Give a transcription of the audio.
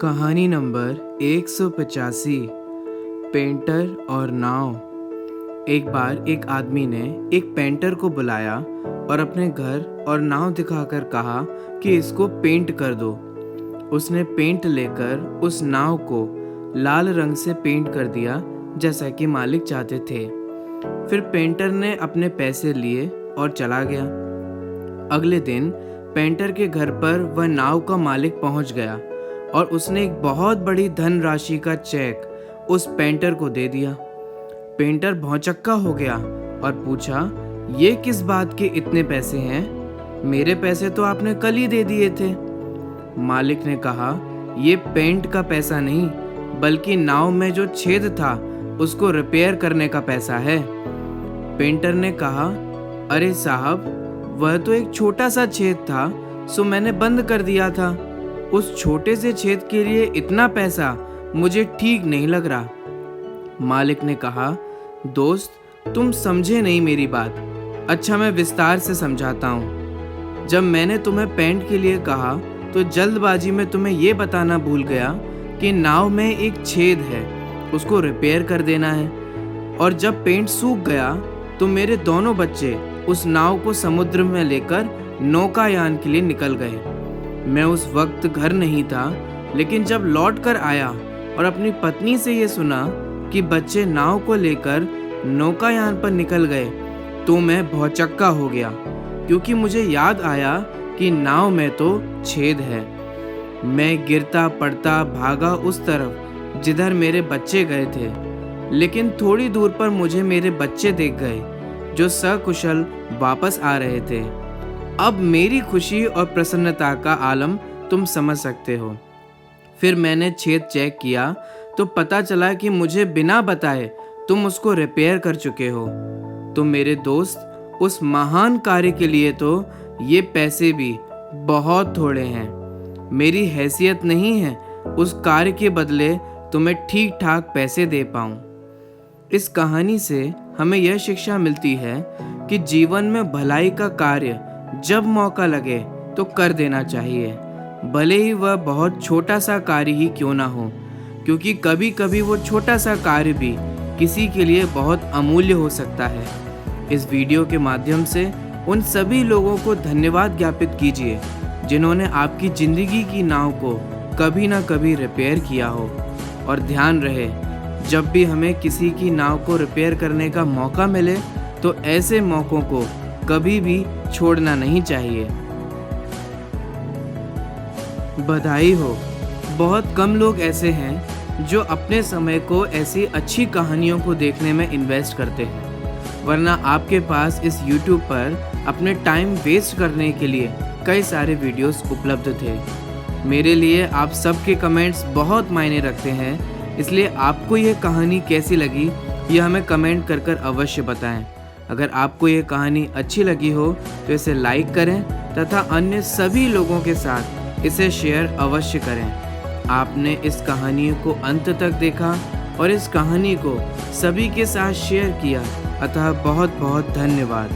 कहानी number 185। Painter और नाव। एक बार एक आदमी ने एक पेंटर को बुलाया और अपने घर और नाव दिखाकर कहा कि इसको पेंट कर दो। उसने पेंट लेकर उस नाव को लाल रंग से पेंट कर दिया जैसा कि मालिक चाहते थे। फिर पेंटर ने अपने पैसे लिए और चला गया। अगले दिन पेंटर के घर पर वह नाव का मालिक पहुंच गया और उसने एक बहुत बड़ी धनराशि का चेक उस पेंटर को दे दिया। पेंटर भौंचक्का हो गया और पूछा, ये किस बात के इतने पैसे हैं? मेरे पैसे तो आपने कल ही दे दिए थे। मालिक ने कहा, ये पेंट का पैसा नहीं बल्कि नाव में जो छेद था उसको रिपेयर करने का पैसा है। पेंटर ने कहा, अरे साहब, वह तो एक छोटा सा छेद था, सो मैंने बंद कर दिया था। उस छोटे से छेद के लिए इतना पैसा मुझे ठीक नहीं लग रहा। मालिक ने कहा, दोस्त, तुम समझे नहीं मेरी बात। अच्छा, मैं विस्तार से समझाता हूँ। जब मैंने तुम्हें पेंट के लिए कहा तो जल्दबाजी में तुम्हें ये बताना भूल गया कि नाव में एक छेद है, उसको रिपेयर कर देना है। और जब पेंट सूख गया तो मेरे दोनों बच्चे उस नाव को समुद्र में लेकर नौकायान के लिए निकल गए। मैं उस वक्त घर नहीं था, लेकिन जब लौट कर आया और अपनी पत्नी से ये सुना कि बच्चे नाव को लेकर नौकायान पर निकल गए तो मैं भौचक्का हो गया, क्योंकि मुझे याद आया कि नाव में तो छेद है। मैं गिरता पड़ता भागा उस तरफ जिधर मेरे बच्चे गए थे, लेकिन थोड़ी दूर पर मुझे मेरे बच्चे देख गए जो सकुशल वापस आ रहे थे। अब मेरी खुशी और प्रसन्नता का आलम तुम समझ सकते हो। फिर मैंने छेद चेक किया तो पता चला कि मुझे बिना बताए तुम उसको रिपेयर कर चुके हो। तो मेरे दोस्त, उस महान कार्य के लिए तो ये पैसे भी बहुत थोड़े हैं। मेरी हैसियत नहीं है उस कार्य के बदले तुम्हें ठीक ठाक पैसे दे पाऊं। इस कहानी से हमें यह शिक्षा मिलती है कि जीवन में भलाई का कार्य जब मौका लगे तो कर देना चाहिए, भले ही वह बहुत छोटा सा कार्य ही क्यों ना हो, क्योंकि कभी कभी वो छोटा सा कार्य भी किसी के लिए बहुत अमूल्य हो सकता है। इस वीडियो के माध्यम से उन सभी लोगों को धन्यवाद ज्ञापित कीजिए जिन्होंने आपकी जिंदगी की नाव को कभी ना कभी रिपेयर किया हो। और ध्यान रहे, जब भी हमें किसी की नाव को रिपेयर करने का मौका मिले तो ऐसे मौकों को कभी भी छोड़ना नहीं चाहिए। बधाई हो, बहुत कम लोग ऐसे हैं जो अपने समय को ऐसी अच्छी कहानियों को देखने में इन्वेस्ट करते हैं, वरना आपके पास इस YouTube पर अपने टाइम वेस्ट करने के लिए कई सारे वीडियोस उपलब्ध थे। मेरे लिए आप सबके कमेंट्स बहुत मायने रखते हैं, इसलिए आपको ये कहानी कैसी लगी ये हमें कमेंट कर अवश्य बताएं। अगर आपको ये कहानी अच्छी लगी हो तो इसे लाइक करें तथा अन्य सभी लोगों के साथ इसे शेयर अवश्य करें। आपने इस कहानी को अंत तक देखा और इस कहानी को सभी के साथ शेयर किया, अतः बहुत बहुत धन्यवाद।